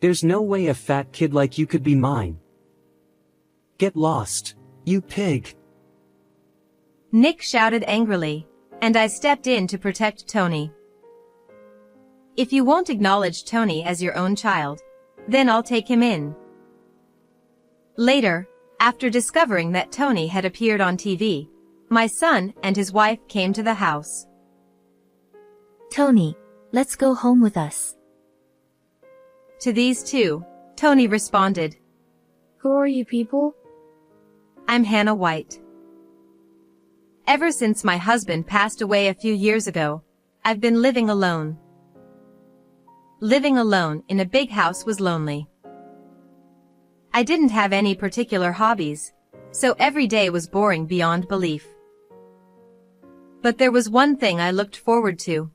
There's no way a fat kid like you could be mine. Get lost, you pig. Nick shouted angrily, and I stepped in to protect Tony. If you won't acknowledge Tony as your own child, then I'll take him in. Later, after discovering that Tony had appeared on TV, my son and his wife came to the house. Tony, let's go home with us. To these two, Tony responded, Who are you people? I'm Hannah White. Ever since my husband passed away a few years ago, I've been living alone. Living alone in a big house was lonely. I didn't have any particular hobbies, so every day was boring beyond belief. But there was one thing I looked forward to.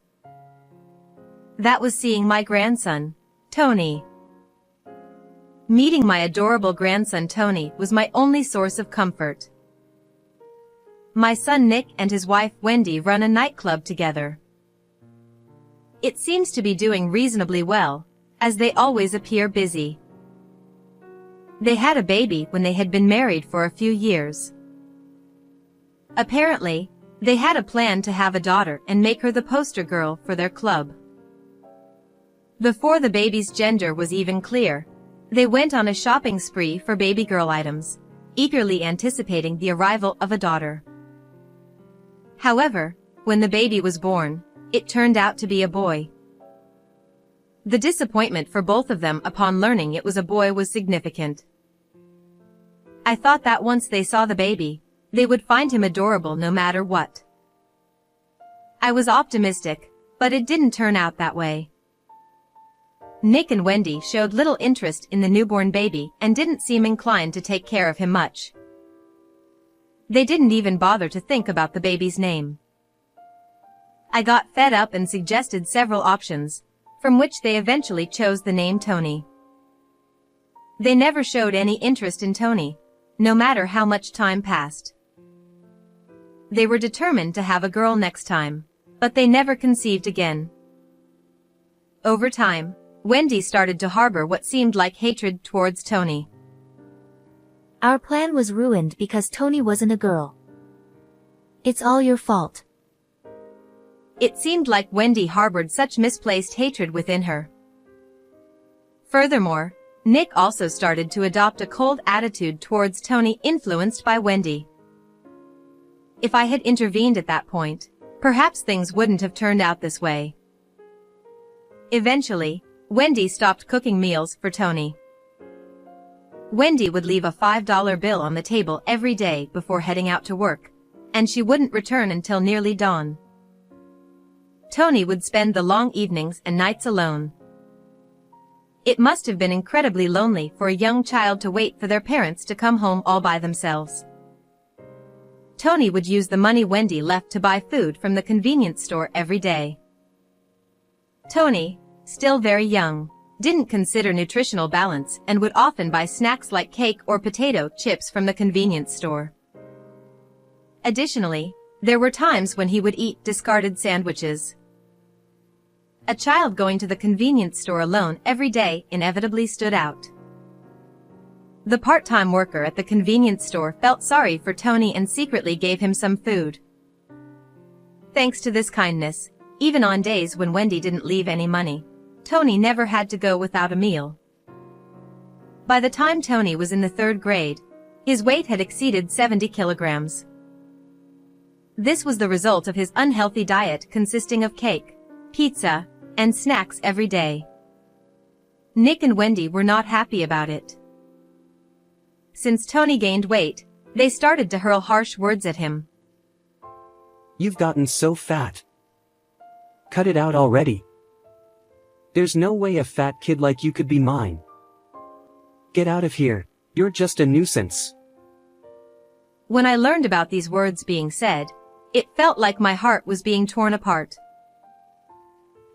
That was seeing my grandson, Tony. Meeting my adorable grandson Tony was my only source of comfort. My son Nick and his wife Wendy run a nightclub together. It seems to be doing reasonably well, as they always appear busy. They had a baby when they had been married for a few years. Apparently, they had a plan to have a daughter and make her the poster girl for their club. Before the baby's gender was even clear, they went on a shopping spree for baby girl items, eagerly anticipating the arrival of a daughter. However, when the baby was born, it turned out to be a boy. The disappointment for both of them upon learning it was a boy was significant. I thought that once they saw the baby, they would find him adorable no matter what. I was optimistic, but it didn't turn out that way. Nick and Wendy showed little interest in the newborn baby and didn't seem inclined to take care of him much. They didn't even bother to think about the baby's name. I got fed up and suggested several options, from which they eventually chose the name Tony. They never showed any interest in Tony, no matter how much time passed. They were determined to have a girl next time, but they never conceived again. Over time, Wendy started to harbor what seemed like hatred towards Tony. Our plan was ruined because Tony wasn't a girl. It's all your fault. It seemed like Wendy harbored such misplaced hatred within her. Furthermore, Nick also started to adopt a cold attitude towards Tony, influenced by Wendy. If I had intervened at that point, perhaps things wouldn't have turned out this way. Eventually, Wendy stopped cooking meals for Tony. Wendy would leave a $5 bill on the table every day before heading out to work, and she wouldn't return until nearly dawn. Tony would spend the long evenings and nights alone. It must have been incredibly lonely for a young child to wait for their parents to come home all by themselves. Tony would use the money Wendy left to buy food from the convenience store every day. Tony, still very young, didn't consider nutritional balance and would often buy snacks like cake or potato chips from the convenience store. Additionally, there were times when he would eat discarded sandwiches. A child going to the convenience store alone every day inevitably stood out. The part-time worker at the convenience store felt sorry for Tony and secretly gave him some food. Thanks to this kindness, even on days when Wendy didn't leave any money, Tony never had to go without a meal. By the time Tony was in the 3rd grade, his weight had exceeded 70 kilograms. This was the result of his unhealthy diet consisting of cake, pizza, and snacks every day. Nick and Wendy were not happy about it. Since Tony gained weight, they started to hurl harsh words at him. You've gotten so fat. Cut it out already. There's no way a fat kid like you could be mine. Get out of here, you're just a nuisance. When I learned about these words being said, it felt like my heart was being torn apart.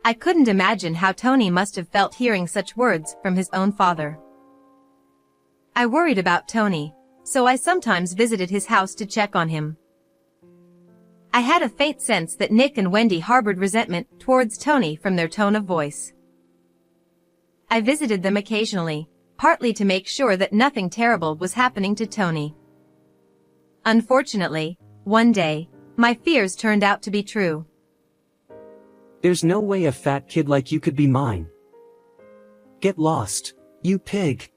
I couldn't imagine how Tony must have felt hearing such words from his own father. I worried about Tony, so I sometimes visited his house to check on him. I had a faint sense that Nick and Wendy harbored resentment towards Tony from their tone of voice. I visited them occasionally, partly to make sure that nothing terrible was happening to Tony. Unfortunately, one day, my fears turned out to be true. There's no way a fat kid like you could be mine. Get lost, you pig.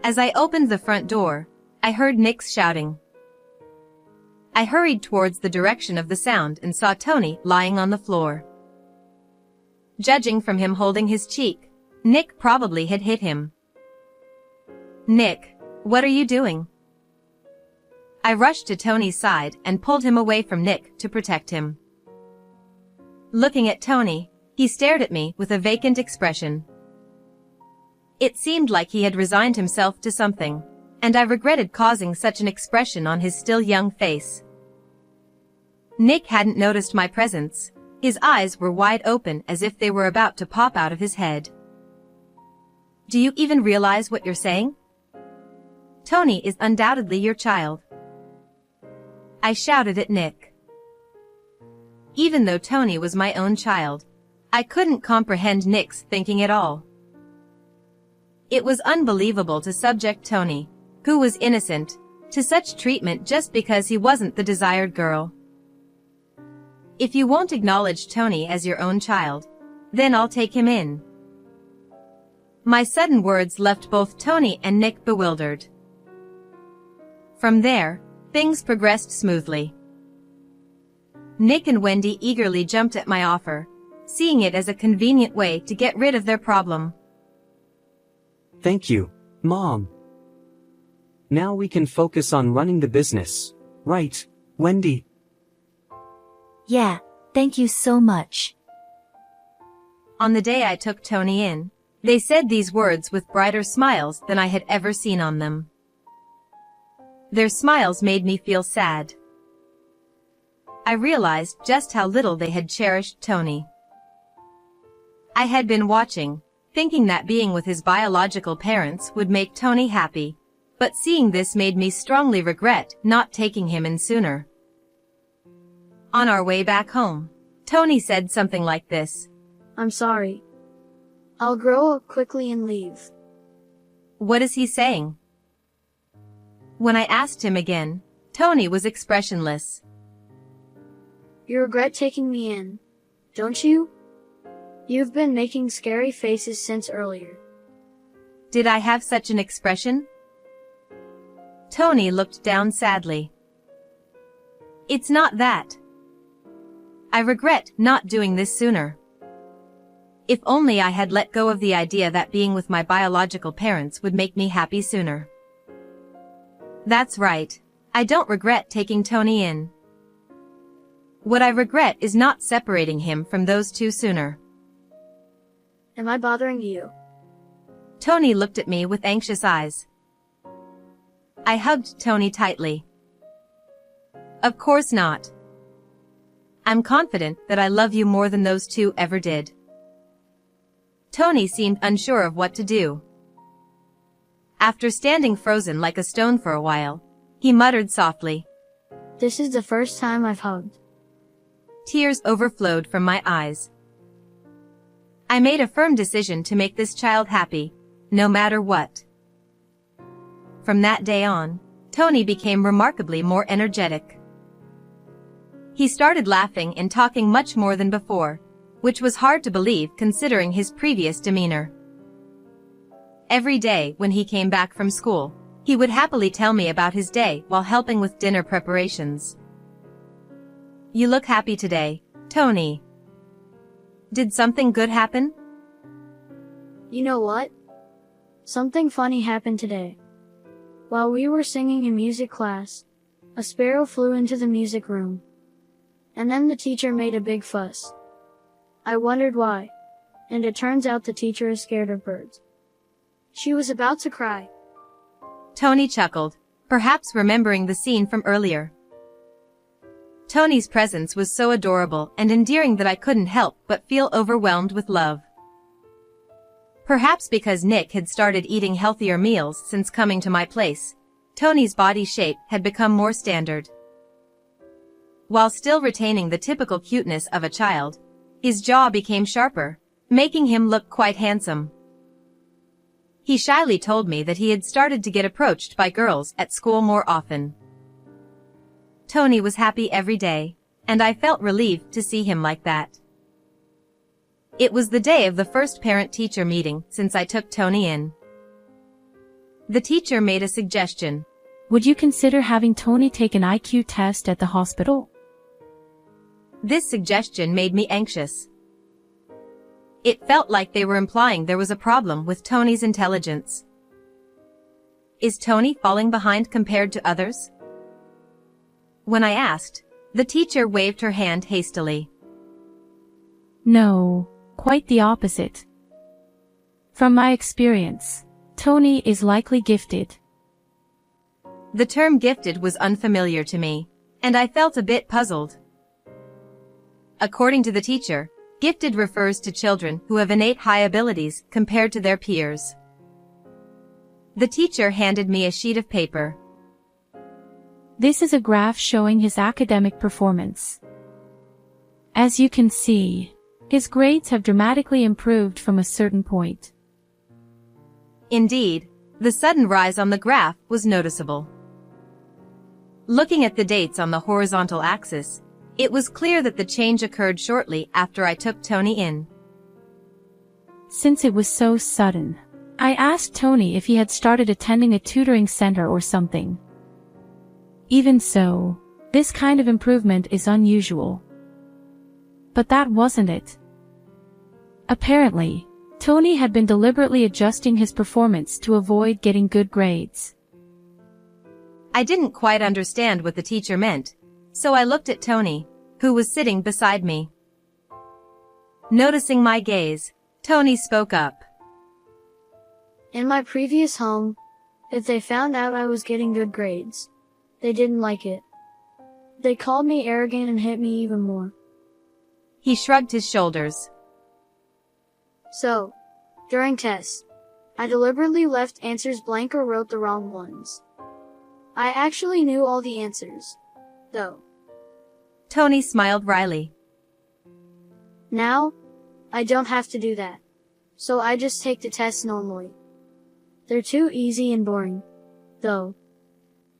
As I opened the front door, I heard Nick's shouting. I hurried towards the direction of the sound and saw Tony lying on the floor. Judging from him holding his cheek, Nick probably had hit him. "Nick, what are you doing?" I rushed to Tony's side and pulled him away from Nick to protect him. Looking at Tony, he stared at me with a vacant expression. It seemed like he had resigned himself to something, and I regretted causing such an expression on his still young face. Nick hadn't noticed my presence. His eyes were wide open as if they were about to pop out of his head. "Do you even realize what you're saying? Tony is undoubtedly your child," I shouted at Nick. Even though Tony was my own child, I couldn't comprehend Nick's thinking at all. It was unbelievable to subject Tony, who was innocent, to such treatment just because he wasn't the desired girl. "If you won't acknowledge Tony as your own child, then I'll take him in." My sudden words left both Tony and Nick bewildered. From there, things progressed smoothly. Nick and Wendy eagerly jumped at my offer, seeing it as a convenient way to get rid of their problem. Thank you, Mom. Now we can focus on running the business, right, Wendy? Yeah, thank you so much. On the day I took Tony in, they said these words with brighter smiles than I had ever seen on them. Their smiles made me feel sad. I realized just how little they had cherished Tony. I had been watching, thinking that being with his biological parents would make Tony happy, but seeing this made me strongly regret not taking him in sooner. On our way back home, Tony said something like this. "I'm sorry. I'll grow up quickly and leave." What is he saying? When I asked him again, Tony was expressionless. "You regret taking me in, don't you? You've been making scary faces since earlier." Did I have such an expression? Tony looked down sadly. "It's not that. I regret not doing this sooner. If only I had let go of the idea that being with my biological parents would make me happy sooner." That's right. I don't regret taking Tony in. What I regret is not separating him from those two sooner. "Am I bothering you?" Tony looked at me with anxious eyes. I hugged Tony tightly. "Of course not. I'm confident that I love you more than those two ever did." Tony seemed unsure of what to do. After standing frozen like a stone for a while, he muttered softly. "This is the first time I've hugged." Tears overflowed from my eyes. I made a firm decision to make this child happy, no matter what. From that day on, Tony became remarkably more energetic. He started laughing and talking much more than before, which was hard to believe considering his previous demeanor. Every day when he came back from school, he would happily tell me about his day while helping with dinner preparations. "You look happy today, Tony. Did something good happen?" "You know what? Something funny happened today. While we were singing in music class, a sparrow flew into the music room. And then the teacher made a big fuss. I wondered why, and it turns out the teacher is scared of birds. She was about to cry." Tony chuckled, perhaps remembering the scene from earlier. Tony's presence was so adorable and endearing that I couldn't help but feel overwhelmed with love. Perhaps because Nick had started eating healthier meals since coming to my place, Tony's body shape had become more standard. While still retaining the typical cuteness of a child, his jaw became sharper, making him look quite handsome. He shyly told me that he had started to get approached by girls at school more often. Tony was happy every day, and I felt relieved to see him like that. It was the day of the first parent-teacher meeting since I took Tony in. The teacher made a suggestion. Would you consider having Tony take an IQ test at the hospital? This suggestion made me anxious. It felt like they were implying there was a problem with Tony's intelligence. Is Tony falling behind compared to others? When I asked, the teacher waved her hand hastily. No, quite the opposite. From my experience, Tony is likely gifted. The term gifted was unfamiliar to me, and I felt a bit puzzled. According to the teacher, gifted refers to children who have innate high abilities compared to their peers. The teacher handed me a sheet of paper. This is a graph showing his academic performance. As you can see, his grades have dramatically improved from a certain point. Indeed, the sudden rise on the graph was noticeable. Looking at the dates on the horizontal axis, it was clear that the change occurred shortly after I took Tony in. Since it was so sudden, I asked Tony if he had started attending a tutoring center or something. Even so, this kind of improvement is unusual. But that wasn't it. Apparently, Tony had been deliberately adjusting his performance to avoid getting good grades. I didn't quite understand what the teacher meant, so I looked at Tony, who was sitting beside me. Noticing my gaze, Tony spoke up. In my previous home, if they found out I was getting good grades, they didn't like it. They called me arrogant and hit me even more. He shrugged his shoulders. So, during tests, I deliberately left answers blank or wrote the wrong ones. I actually knew all the answers, though. Tony smiled wryly. Now, I don't have to do that. So I just take the tests normally. They're too easy and boring, though.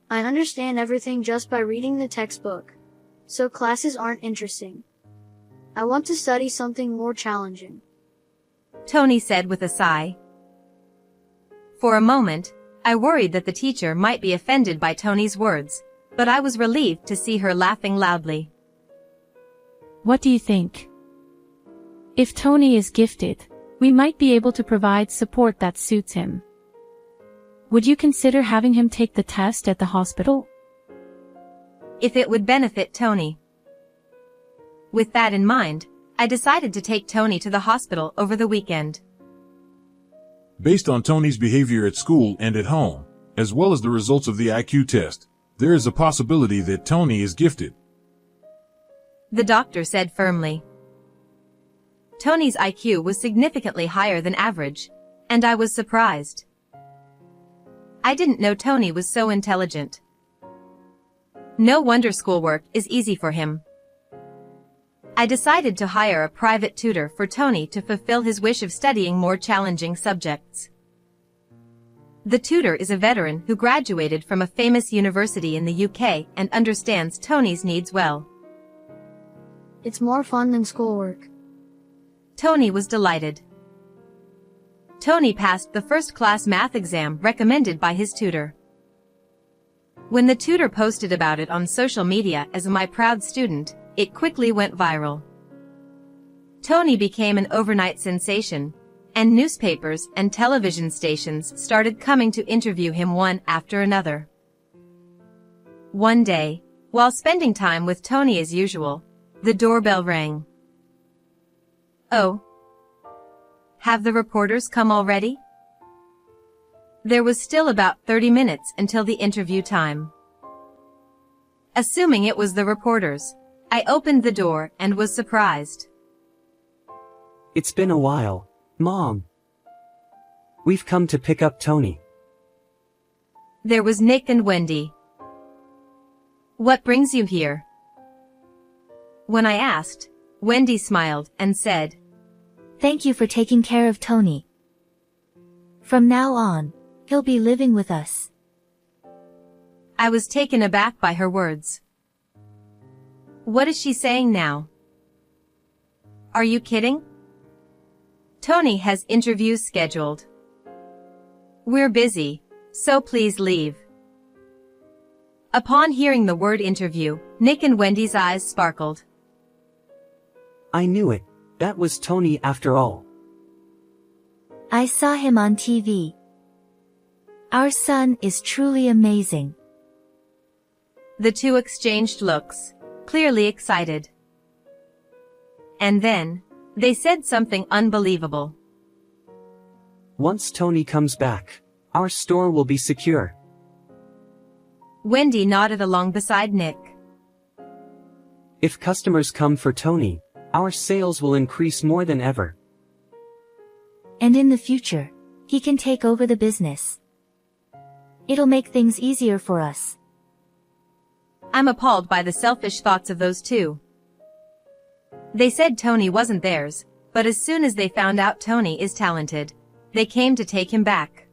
I understand everything just by reading the textbook, so classes aren't interesting. I want to study something more challenging, Tony said with a sigh. For a moment, I worried that the teacher might be offended by Tony's words, but I was relieved to see her laughing loudly. What do you think? If Tony is gifted, we might be able to provide support that suits him. Would you consider having him take the test at the hospital? If it would benefit Tony. With that in mind, I decided to take Tony to the hospital over the weekend. Based on Tony's behavior at school and at home, as well as the results of the IQ test, there is a possibility that Tony is gifted, the doctor said firmly. Tony's IQ was significantly higher than average, and I was surprised. I didn't know Tony was so intelligent. No wonder schoolwork is easy for him. I decided to hire a private tutor for Tony to fulfill his wish of studying more challenging subjects. The tutor is a veteran who graduated from a famous university in the UK and understands Tony's needs well. It's more fun than schoolwork. Tony was delighted. Tony passed the first-class math exam recommended by his tutor. When the tutor posted about it on social media as my proud student, it quickly went viral. Tony became an overnight sensation, and newspapers and television stations started coming to interview him one after another. One day, while spending time with Tony as usual, the doorbell rang. Oh. Have the reporters come already? There was still about 30 minutes until the interview time. Assuming it was the reporters, I opened the door and was surprised. It's been a while, Mom. We've come to pick up Tony. There was Nick and Wendy. What brings you here? When I asked, Wendy smiled and said, Thank you for taking care of Tony. From now on, he'll be living with us. I was taken aback by her words. What is she saying now? Are you kidding? Tony has interviews scheduled. We're busy, so please leave. Upon hearing the word interview, Nick and Wendy's eyes sparkled. I knew it. That was Tony after all. I saw him on TV. Our son is truly amazing. The two exchanged looks, clearly excited. And then, they said something unbelievable. Once Tony comes back, our store will be secure. Wendy nodded along beside Nick. If customers come for Tony, our sales will increase more than ever. And in the future, he can take over the business. It'll make things easier for us. I'm appalled by the selfish thoughts of those two. They said Tony wasn't theirs, but as soon as they found out Tony is talented, they came to take him back.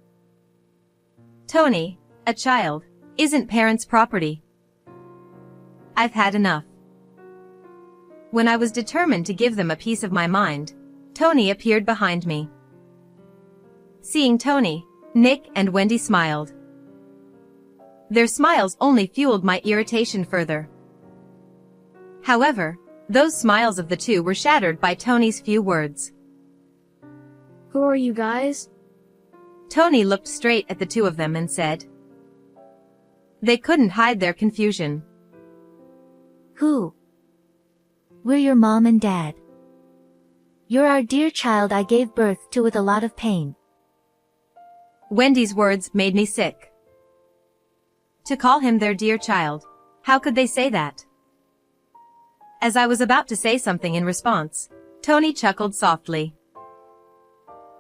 Tony, a child, isn't parents' property. I've had enough. When I was determined to give them a piece of my mind, Tony appeared behind me. Seeing Tony, Nick and Wendy smiled. Their smiles only fueled my irritation further. However, those smiles of the two were shattered by Tony's few words. Who are you guys? Tony looked straight at the two of them and said. They couldn't hide their confusion. Who? We're your mom and dad. You're our dear child I gave birth to with a lot of pain. Wendy's words made me sick. To call him their dear child, how could they say that? As I was about to say something in response, Tony chuckled softly.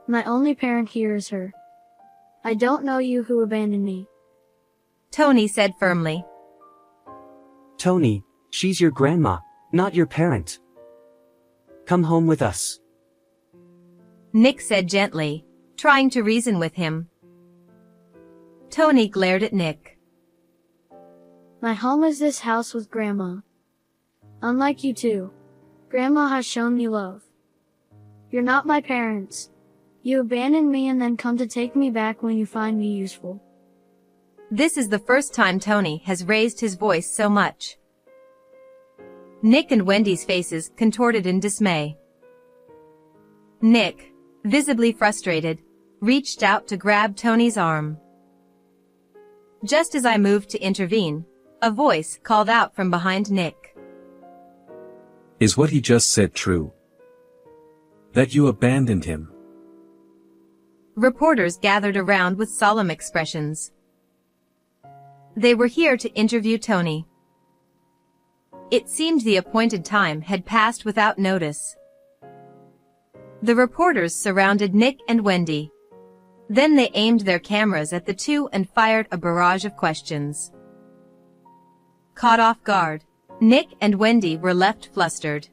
My only parent here is her. I don't know you who abandoned me. Tony said firmly. Tony, she's your grandma, not your parent. Come home with us. Nick said gently, trying to reason with him. Tony glared at Nick. My home is this house with Grandma. Unlike you two, Grandma has shown me love. You're not my parents. You abandoned me and then come to take me back when you find me useful. This is the first time Tony has raised his voice so much. Nick and Wendy's faces contorted in dismay. Nick, visibly frustrated, reached out to grab Tony's arm. Just as I moved to intervene, a voice called out from behind Nick. Is what he just said true? That you abandoned him? Reporters gathered around with solemn expressions. They were here to interview Tony. It seemed the appointed time had passed without notice. The reporters surrounded Nick and Wendy. Then they aimed their cameras at the two and fired a barrage of questions. Caught off guard, Nick and Wendy were left flustered.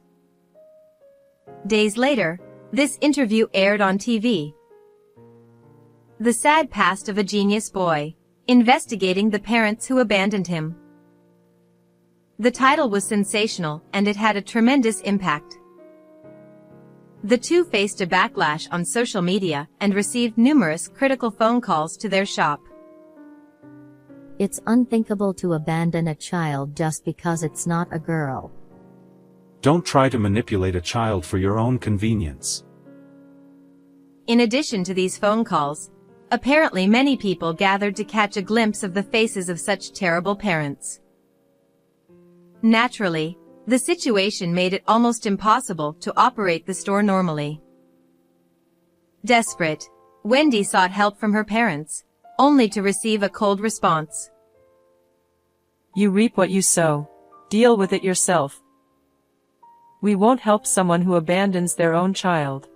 Days later, this interview aired on TV. The sad past of a genius boy, investigating the parents who abandoned him. The title was sensational and it had a tremendous impact. The two faced a backlash on social media and received numerous critical phone calls to their shop. It's unthinkable to abandon a child just because it's not a girl. Don't try to manipulate a child for your own convenience. In addition to these phone calls, apparently many people gathered to catch a glimpse of the faces of such terrible parents. Naturally, the situation made it almost impossible to operate the store normally. Desperate, Wendy sought help from her parents, only to receive a cold response. You reap what you sow. Deal with it yourself. We won't help someone who abandons their own child.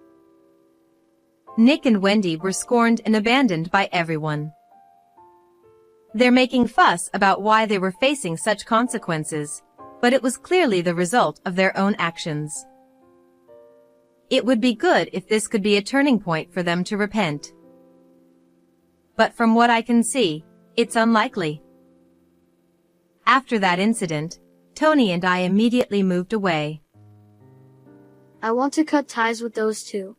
Nick and Wendy were scorned and abandoned by everyone. They're making fuss about why they were facing such consequences, but it was clearly the result of their own actions. It would be good if this could be a turning point for them to repent. But from what I can see, it's unlikely. After that incident, Tony and I immediately moved away. I want to cut ties with those two.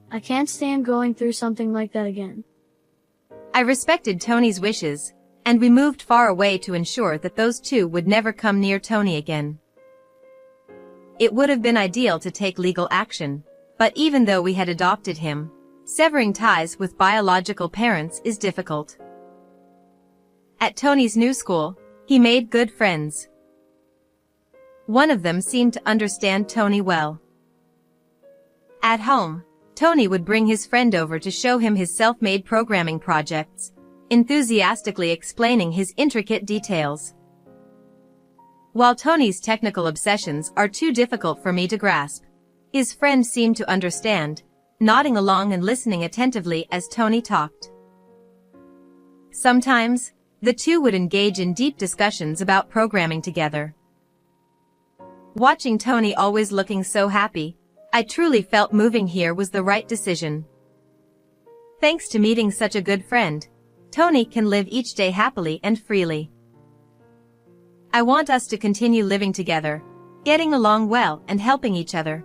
I can't stand going through something like that again. I respected Tony's wishes, and we moved far away to ensure that those two would never come near Tony again. It would have been ideal to take legal action, but even though we had adopted him, severing ties with biological parents is difficult. At Tony's new school, he made good friends. One of them seemed to understand Tony well. At home, Tony would bring his friend over to show him his self-made programming projects, enthusiastically explaining his intricate details. While Tony's technical obsessions are too difficult for me to grasp, his friend seemed to understand, nodding along and listening attentively as Tony talked. Sometimes, the two would engage in deep discussions about programming together. Watching Tony always looking so happy, I truly felt moving here was the right decision. Thanks to meeting such a good friend, Tony can live each day happily and freely. I want us to continue living together, getting along well and helping each other.